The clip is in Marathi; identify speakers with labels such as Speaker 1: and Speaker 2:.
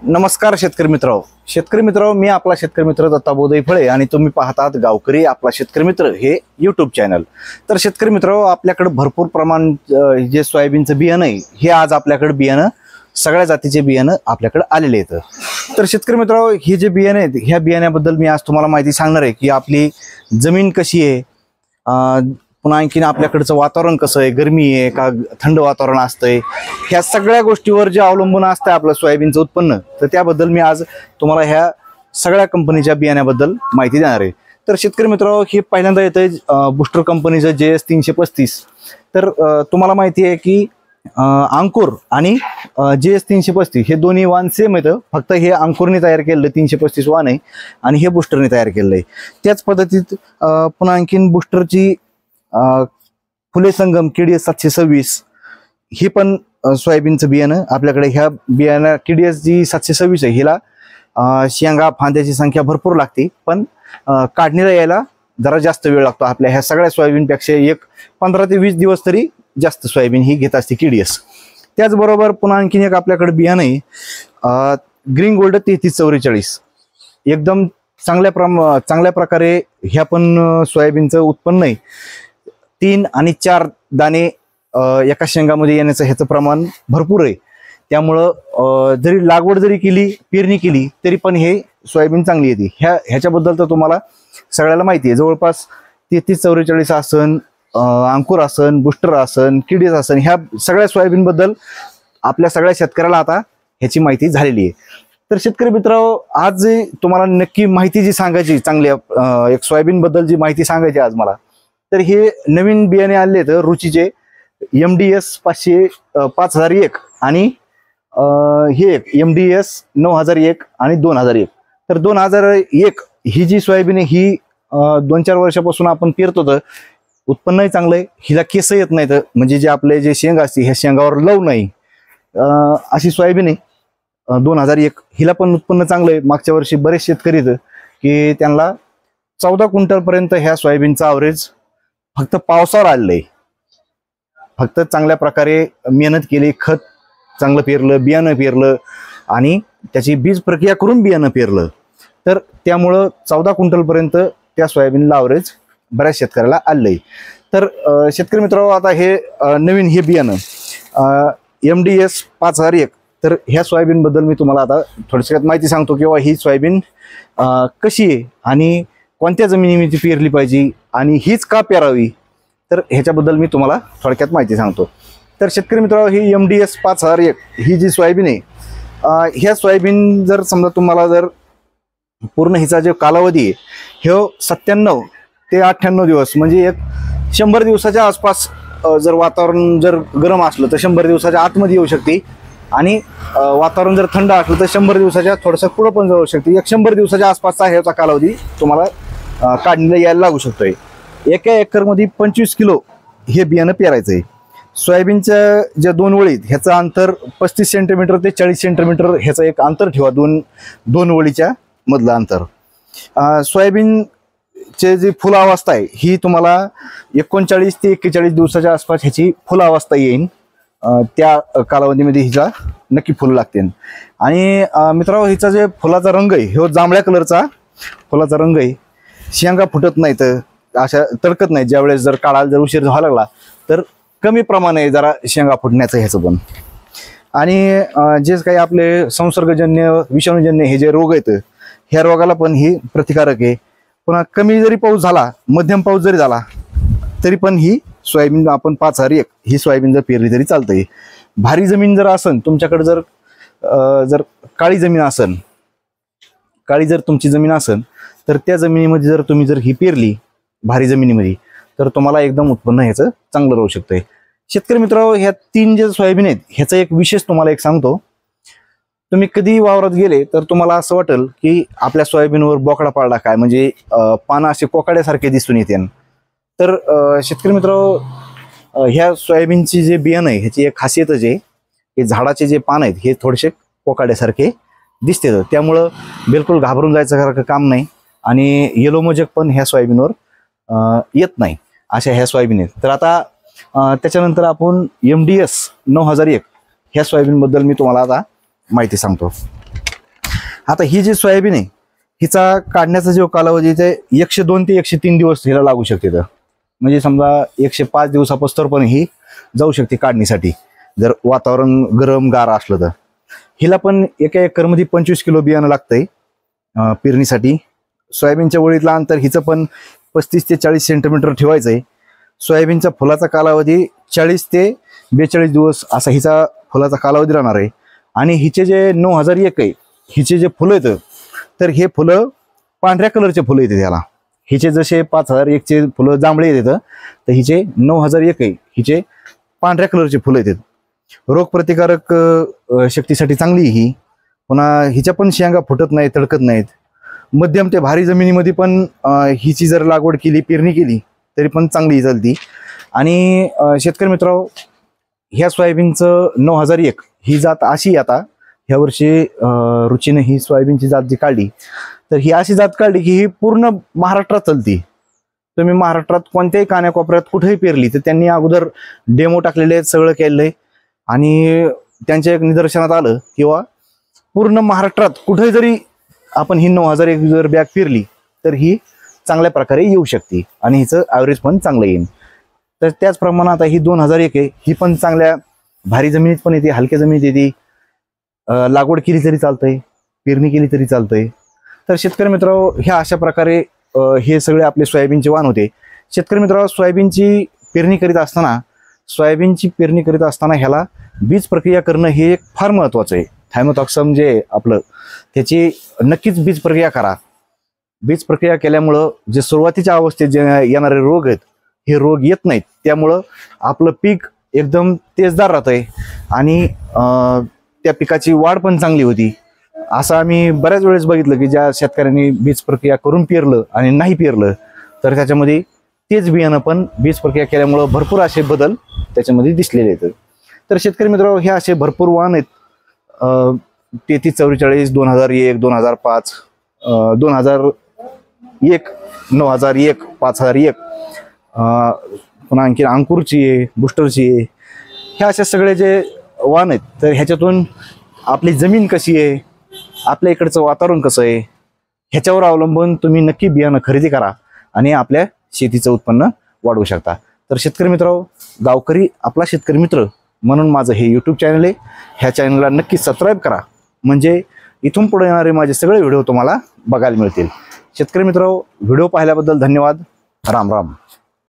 Speaker 1: नमस्कार शेतकरी मित्र मी आपला शेतकरी मित्र दत्ता बोधई फळे आणि तुम्ही पाहतात गावकरी आपला शेतकरी मित्र हे YouTube चॅनल। तर शेतकरी मित्र आपल्याकडे भरपूर प्रमाण जे सोयाबीनचं बियाणं आहे हे आज आपल्याकडे बियाणं सगळ्या जातीचे बियाणं आपल्याकडे आलेले आहेत। तर शेतकरी मित्र हे जे बियाणे आहेत ह्या बियाण्याबद्दल मी आज तुम्हाला माहिती सांगणार आहे की आपली जमीन कशी आहे, पुन्हा आणखीन आपल्याकडचं वातावरण कसं आहे, गरमी आहे का थंड वातावरण असतंय, ह्या सगळ्या गोष्टीवर जे अवलंबून असतं आपलं सोयाबीनचं उत्पन्न। तर त्याबद्दल मी आज तुम्हाला ह्या सगळ्या कंपनीच्या बियाण्याबद्दल माहिती देणार आहे। तर शेतकरी मित्र हे पहिल्यांदा येतंय बुस्टर कंपनीचं JS 335। तर तुम्हाला माहिती आहे की अंकुर आणि JS 335 हे दोन्ही वाण सेम आहेत, फक्त हे अंकुरने तयार केलेलं 335 वाण आहे आणि हे बुस्टरने तयार केलेलं आहे। त्याच पद्धतीत पुन्हा आणखीन बुस्टरची फुले संगम KDS 726 ही पण सोयाबीनचं बियाणं आपल्याकडे। ह्या बियाणं KDS जी 726 आहे हिला शेंगा फांद्याची संख्या भरपूर लागते, पण काढणीला यायला जरा जास्त वेळ लागतो। आपल्या ह्या सगळ्या सोयाबीनपेक्षा 15 ते 20 दिवस तरी जास्त सोयाबीन ही घेत असते KDS। त्याचबरोबर पुन्हा आणखीन एक आपल्याकडे बियाणं आहे ग्रीन गोल्ड 3344। एकदम चांगल्या प्रकारे ह्या पण सोयाबीनचं उत्पन्न आहे। 3 आणि 4 दाणे एका शेंगामध्ये येण्याचं ह्याचं प्रमाण भरपूर आहे। त्यामुळं जरी लागवड जरी केली, पेरणी केली तरी पण हे सोयाबीन चांगली येते। ह्याच्याबद्दल तर तुम्हाला सगळ्याला माहिती आहे। जवळपास 3344 आसन, अंकुर आसन, बुस्टर आसन, KDS आसन, ह्या सगळ्या सोयाबीन बद्दल आपल्या सगळ्या शेतकऱ्याला आता ह्याची माहिती झालेली आहे। तर शेतकरी मित्र आज तुम्हाला नक्की माहिती जी सांगायची चांगल्या एक सोयाबीन बद्दल जी माहिती सांगायची आज मला, तर हे नवीन बियाणे आले तर रुचीचे MDS 5001 आणि हे MDS 9001 आणि 2001। तर 2001 ही जी सोयाबीन आहे ही 2-4 वर्षापासून आपण पेरतो, तर उत्पन्नही चांगलं आहे, हिला केस येत नाहीत, म्हणजे जे आपले जे शेंगा असते ह्या शेंगावर लव नाही अशी सोयाबीन आहे 2001। हिला पण उत्पन्न चांगलं आहे। मागच्या वर्षी बरेच शेतकरी आहेत की त्यांना 14 क्विंटल पर्यंत ह्या सोयाबीनचा ॲव्हरेज फक्त पावसावर आलेलं आहे। फक्त चांगल्या प्रकारे मेहनत केली, खत चांगलं पेरलं, बियाणं पेरलं आणि त्याची बीज प्रक्रिया करून बियाणं पेरलं, तर त्यामुळं 14 क्विंटल पर्यंत त्या सोयाबीनला ॲव्हरेज बऱ्याच शेतकऱ्याला आलेलं आहे। तर शेतकरी मित्रांनो आता हे नवीन हे बियाणं MDS 5001, तर ह्या सोयाबीन बद्दल मी तुम्हाला आता थोडक्यात माहिती सांगतो किंवा ही सोयाबीन कशी आहे आणि कोणत्या जमिनीमध्ये पेरली पाहिजे आणि हीच का पेरावी, तर ह्याच्याबद्दल मी तुम्हाला थोडक्यात माहिती सांगतो। तर शेतकरी मित्रांनो ही MDS 5001 ही जी सोयाबीन आहे ह्या सोयाबीन जर समजा तुम्हाला जर पूर्ण हिचा जो कालावधी आहे हे 97 ते 98 दिवस, म्हणजे एक 100 दिवसाच्या आसपास जर वातावरण जर गरम असलं तर 100 दिवसाच्या आतमध्ये येऊ शकते आणि वातावरण जर थंड असलं तर 100 दिवसाच्या थोडंसं पुढं पण जाऊ शकते। 100 दिवसाच्या आसपासचा ह्याचा कालावधी तुम्हाला काढणीला यायला लागू शकतोय। एका एकरमध्ये 25 किलो हे बियाणं पेरायचं आहे। सोयाबीनच्या ज्या 2 वळीत ह्याचं अंतर 35 सेंटीमीटर ते 40 सेंटीमीटर ह्याचं एक अंतर ठेवा, दोन वळीच्या मधलं अंतर। सोयाबीनचे जी फुलावस्था आहे ही तुम्हाला 39 ते 41 दिवसाच्या आसपास ह्याची फुलावस्था येईल, त्या कालावधीमध्ये हिला नक्की फुलं लागतील। आणि मित्रांनो हिचा जे फुलाचा रंग आहे हे जांभळ्या कलरचा फुलाचा रंग आहे, शेंगा फुटत नाहीत, अशा तडकत नाही। ज्यावेळेस जर काढायला जर उशीर व्हायला लागला तर कमी प्रमाणे जरा शेंगा फुटण्याचं ह्याचं पण। आणि जे काही आपले संसर्गजन्य विषाणूजन्य हे जे रोग आहेत ह्या रोगाला पण ही प्रतिकारक आहे। पुन्हा कमी जरी पाऊस झाला, मध्यम पाऊस जरी झाला तरी पण ही सोयाबीन आपण 5001 ही सोयाबीन जर पेरली तरी चालतंय। भारी जमीन जर असेल तुमच्याकडे, जर काळी जमीन असेल, काळी जर तुमची जमीन असेल तर त्या जमिनीमध्ये जर तुम्ही जर ही पेरली भारी जमिनीमध्ये तर तुम्हाला एकदम उत्पन्न ह्याचं चांगलं राहू शकतंय। शेतकरी मित्रांनो ह्या 3 जे सोयाबीन आहेत ह्याचा एक विशेष तुम्हाला एक सांगतो। तुम्ही कधी वावरात गेले तर तुम्हाला असं वाटेल की आपल्या सोयाबीनवर बोकडा पाळला काय, म्हणजे पानं असे कोकाड्यासारखे दिसून येते। तर शेतकरी मित्रांनो ह्या सोयाबीनची जे बियाणं आहे ह्याची एक खासियतच आहे की झाडाचे जे पान आहेत हे थोडेसे कोकाड्यासारखे दिसते, त्यामुळं बिलकुल घाबरून जायचं काम नाही आणि येलो मोजक पण ह्या सोयाबीनवर येत नाही, अशा ह्या सोयाबीन आहेत। तर आता त्याच्यानंतर आपण MDS 9001 ह्या सोयाबीन बद्दल मी तुम्हाला आता माहिती सांगतो। आता ही जी सोयाबीन आहे हिचा काढण्याचा जो कालावधी ते 102 ते 103 दिवस हिला लागू शकते. तर म्हणजे समजा 105 दिवसापासून पण ही जाऊ शकते काढणीसाठी, जर वातावरण गरम गार असलं तर. हिला पण एका एकरमध्ये 25 किलो बियाणं लागतंय पेरणीसाठी. सोयाबीनच्या वळीतलं अंतर हिचं पण 35 ते 40 सेंटीमीटर ठेवायचं आहे. सोयाबीनचा फुलाचा कालावधी 40 ते 42 दिवस असा हिचा फुलाचा कालावधी राहणार आहे. आणि हिचे जे 9001 आहे हिचे जे फुलं येतं तर हे फुलं पांढऱ्या कलरचे फुलं येते त्याला. हिचे जसे 5001 चे फुलं जांभळे येतात तर हिचे 9001 आहे हिचे पांढऱ्या कलरचे फुलं येतात. रोगप्रतिकारक शक्तीसाठी चांगली ही. पुन्हा हिच्या पण शेंगा फुटत नाहीत, तळकत नाहीत. मध्यम ते भारी जमिनीमध्ये पण हिची जर लागवड केली, पेरणी केली तरी पण चांगली चालती. आणि शेतकरी मित्रांनो, ह्या सोयाबीनचं 9001 ही जात अशी आता ह्या वर्षी रुचीने ही सोयाबीनची जात जी काढली तर ही अशी जात काढली की ही पूर्ण महाराष्ट्रात चालती. तुम्ही महाराष्ट्रात कोणत्याही कानाकोपऱ्यात कुठेही पेरली तर त्यांनी अगोदर डेमो टाकलेले आहेत, सगळं केलेलं आहे. आणि त्यांच्या एक निदर्शनात आलं किंवा पूर्ण महाराष्ट्रात कुठेही जरी आपण ही 9001 जर बॅग पेरली तर ही चांगल्या प्रकारे येऊ शकते आणि हिचं ॲव्हरेज पण चांगलं येईल. तर त्याचप्रमाणे आता ही 2001 आहे ही पण चांगल्या भारी जमिनीत पण येते, हलक्या जमिनीत येते. लागवड केली तरी चालतंय, पेरणी केली तरी चालतंय. तर शेतकरी मित्रांनो, ह्या अशा प्रकारे हे सगळे आपले सोयाबीनचे वाण होते. शेतकरी मित्रांनो, सोयाबीनची पेरणी करीत असताना ह्याला बीज प्रक्रिया करणं हे एक फार महत्त्वाचं आहे. थायमोथॉक्सम जे आपलं त्याची नक्कीच बीज प्रक्रिया करा. बीज प्रक्रिया केल्यामुळं जे सुरुवातीच्या अवस्थेत जे येणारे रोग आहेत हे रोग येत नाहीत. त्यामुळं आपलं पीक एकदम तेजदार राहतंय आणि त्या पिकाची वाढ पण चांगली होती. असं आम्ही बऱ्याच वेळेस बघितलं की ज्या शेतकऱ्यांनी बीज प्रक्रिया करून पेरलं आणि नाही पेरलं तर त्याच्यामध्ये तेच बियाणं पण बीज प्रक्रिया केल्यामुळं भरपूर असे बदल त्याच्यामध्ये दिसलेले आहेत. तर शेतकरी मित्रांनो, हे असे भरपूर वाहन आहेत. 3344, 2001, 2005, 2001, 9001, 5001, पुन्हा आणखी अंकुरची आहे, बुस्टरची आहे. ह्या अशा सगळे जे वाहन आहेत तर ह्याच्यातून आपली जमीन कशी आहे, आपल्या इकडचं वातावरण कसं आहे ह्याच्यावर अवलंबून तुम्ही नक्की बियाणं खरेदी करा आणि आपल्या शेतीचं उत्पन्न वाढवू शकता. तर शेतकरी मित्रांनो, गावकरी आपला शेतकरी मित्र म्हणून माझं हे यूट्यूब चॅनल आहे. ह्या चॅनलला नक्की सबस्क्राईब करा म्हणजे इथून पुढे येणारे माझे सगळे व्हिडिओ तुम्हाला बघायला मिळतील. शेतकरी मित्रांनो, व्हिडिओ पाहिल्याबद्दल धन्यवाद. राम राम.